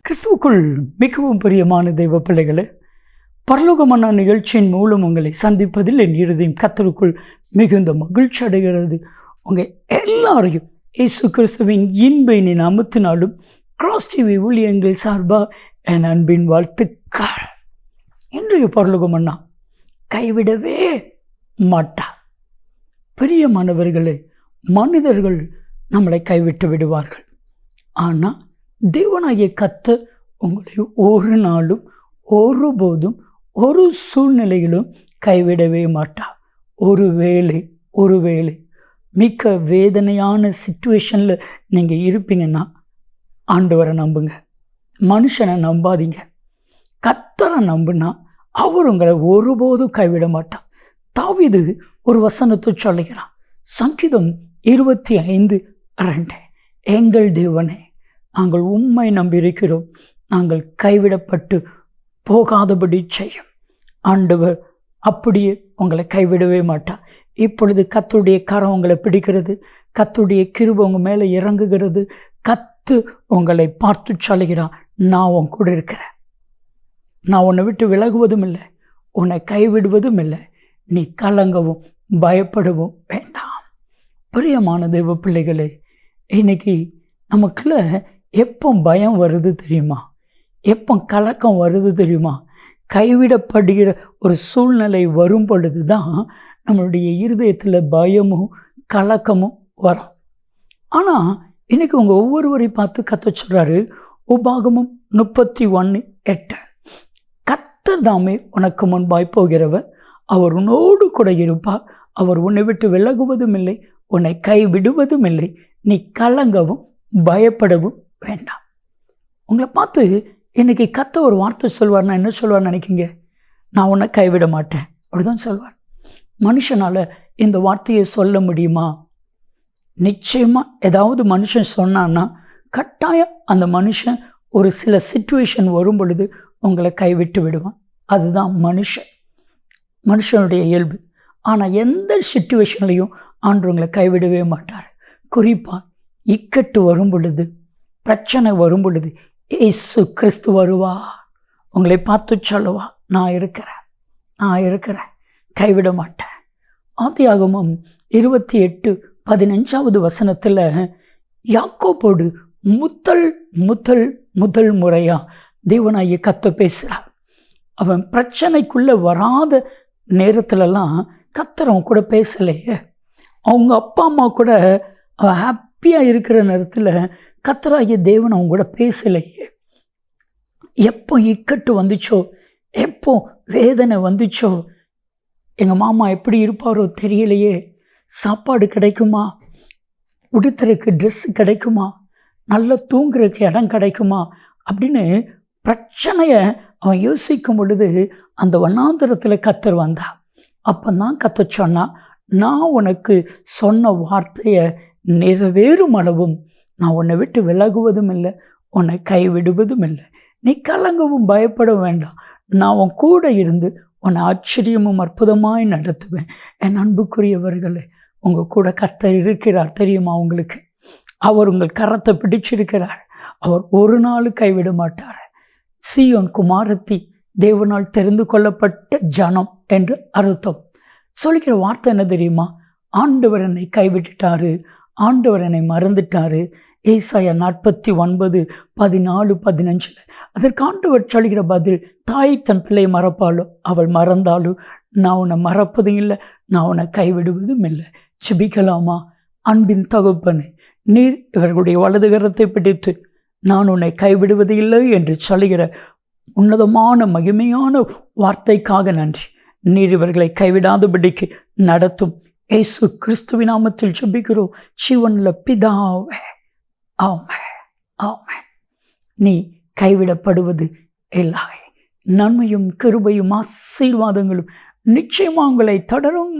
கிறிஸ்துவுக்குள் மிகவும் பிரியமான தெய்வ பிள்ளைகளே, பரலோகமான நிகழ்ச்சியின் மூலம் உங்களை சந்திப்பதில் என் இருதயம் கர்த்தருக்குள் மிகுந்த மகிழ்ச்சி அடைகிறது. உங்கள் எல்லாரையும் இயேசு கிறிஸ்துவின் இன்பை நாமத்தினாலும் கிராஸ் டிவி ஊழியங்கள் சார்பாக என் அன்பின் வாழ்த்துக்கள். இன்றைய பரலோகமன்னா கைவிடவே மாட்டார். பிரியமானவர்களே, மனிதர்கள் நம்மளை கைவிட்டு விடுவார்கள். ஆனால் தேவனாகிய கர்த்தர் உங்களை ஒரு நாளும் ஒருபோதும் ஒரு சூழ்நிலையிலும் கைவிடவே மாட்டார். ஒருவேளை மிக்க வேதனையான சிச்சுவேஷனில் நீங்கள் இருப்பீங்கன்னா ஆண்டவரை நம்புங்க, மனுஷனை நம்பாதீங்க. கர்த்தரை நம்புனா அவர் உங்களை ஒருபோதும் கைவிட மாட்டார். தாவீது ஒரு வசனத்தை சொல்லுகிறான், சங்கீதம் 25:2, எங்கள் தேவனே, நாங்கள் உம்மை நம்பியிருக்கிறோம், நாங்கள் கைவிடப்பட்டு போகாதபடி செய்யும். ஆண்டவர் அப்படியே உங்களை கைவிடவே மாட்டார். இப்பொழுது கர்த்தருடைய கரம் உங்களை பிடிக்கிறது, கர்த்தருடைய கிருபை உங்கள் மேலே இறங்குகிறது. கர்த்தர் உங்களை பார்த்து சொல்லுகிறான், நான் உன் கூட இருக்கிறேன், நான் உன்னை விட்டு விலகுவதும் இல்லை, உன்னை கைவிடுவதும் இல்லை, நீ கலங்கவும் பயப்படவும் வேண்டாம். பிரியமான தெய்வ பிள்ளைகளே, இன்னைக்கு நமக்குள்ள எப்போ பயம் வருது தெரியுமா? எப்போ கலக்கம் வருது தெரியுமா? கைவிடப்படுகிற ஒரு சூழ்நிலை வரும் பொழுது தான் நம்மளுடைய இருதயத்தில் பயமும் கலக்கமும் வரும். ஆனால் இன்னைக்கு உங்கள் ஒவ்வொருவரையும் பார்த்து கர்த்தர் சொல்கிறாரு, உபாகமம் 31:8, கர்த்தர் தாமே உனக்கு முன்பாய் போகிறவர், அவர் உன்னோடு கூட இருப்பார், அவர் உன்னை விட்டு விலகுவதும் இல்லை, உன்னை கைவிடுவதும் இல்லை, நீ கலங்கவும் பயப்படவும் வேண்டாம். உங்களை பார்த்து இன்னைக்கு கர்த்தர் ஒரு வார்த்தை சொல்வார்னா என்ன சொல்வார்னு நினைக்கிங்க? நான் உன்னை கைவிட மாட்டேன் அப்படிதான் சொல்வார். மனுஷனால் இந்த வார்த்தையை சொல்ல முடியுமா? நிச்சயமாக ஏதாவது மனுஷன் சொன்னான்னா கட்டாயம் அந்த மனுஷன் ஒரு சில சிச்சுவேஷன் வரும் பொழுது உங்களை கைவிட்டு விடுவான். அதுதான் மனுஷனுடைய இயல்பு. ஆனால் எந்த சிச்சுவேஷன்லையும் ஆண்டவர் உங்களை கைவிடவே மாட்டார். குறிப்பாக இக்கட்டு வரும் பொழுது, பிரச்சனை வரும் பொழுது இயேசு கிறிஸ்து வருவா, உங்களை பார்த்து சொல்லுவா, நான் இருக்கிறேன், கைவிட மாட்டேன். ஆதியாகமம் 28:15 வசனத்தில் யாக்கோபோடு முதல் முறையாக தேவனாகிய கர்த்தர் பேசுகிறார். அவன் பிரச்சனைக்குள்ளே வராத நேரத்துலலாம் கர்த்தர் அவன் கூட பேசலையே. அவங்க அப்பா அம்மா கூட அவன் ஹாப்பியாக இருக்கிற நேரத்தில் கர்த்தராகிய தேவன் அவங்க கூட பேசலையே. எப்போ இக்கட்டு வந்துச்சோ, எப்போ வேதனை வந்துச்சோ, எங்கள் மாமா எப்படி இருப்பாரோ தெரியலையே, சாப்பாடு கிடைக்குமா, உடுத்துறதுக்கு ட்ரெஸ்ஸு கிடைக்குமா, நல்லா தூங்குறதுக்கு இடம் கிடைக்குமா அப்படின்னு பிரச்சனையை அவன் யோசிக்கும் பொழுது அந்த வண்ணாந்திரத்தில் கர்த்தர் வந்தா. அப்போ தான் கர்த்தர் சொன்னா, நான் உனக்கு சொன்ன வார்த்தையை நிறைவேறும் அளவும் நான் உன்னை விட்டு விலகுவதும் இல்லை, உன்னை கைவிடுவதும் இல்லை, நீ கலங்கவும் பயப்பட வேண்டாம், நான் உன் கூட இருந்து உன்னை ஆச்சரியமும் அற்புதமாய் நடத்துவேன். என் அன்புக்குரியவர்களே, உங்கள் கூட கர்த்தர் இருக்கிறார் தெரியுமா உங்களுக்கு? அவர் உங்கள் கரத்தை பிடிச்சிருக்கிறார். அவர் ஒரு நாள் கைவிட மாட்டார். சீயோன் குமாரத்தி, தேவனால் தெரிந்து கொள்ளப்பட்ட ஜனம் என்று அர்த்தம். சொல்லிக்கிற வார்த்தை என்ன தெரியுமா? ஆண்டவர் என்னை கைவிட்டுட்டாரு, ஆண்டவர் என்னை மறந்துட்டாரு. ஏசாயா 49:14-15 அதற்கு ஆண்டவர் சொல்கிற பதில், தாய் தன் பிள்ளையை மறப்பாளோ, அவள் மறந்தாலும் நான் உன்னை மறப்பதும் இல்லை, நான் உன்னை கைவிடுவதும் இல்லை. ஜெபிக்கலாமா? அன்பின் தகப்பனே, நீர் இவர்களுடைய வலது கரத்தை பிடித்து நான் உன்னை கைவிடுவது இல்லை என்று சொல்கிற உன்னதமான மகிமையான வார்த்தைக்காக நன்றி. நீர் இவர்களை கைவிடாதபடிக்கு நடத்தும். இயேசு கிறிஸ்துவின் நாமத்தில் ஜெபிக்கிறோம் ஜீவனுள்ள பிதாவே, ஆமென், ஆமென். நீ கைவிடப்படுவது இல்லை. நன்மையும் கிருபையும் ஆசீர்வாதங்களும் நிச்சயமாக உங்களை தொடரும்.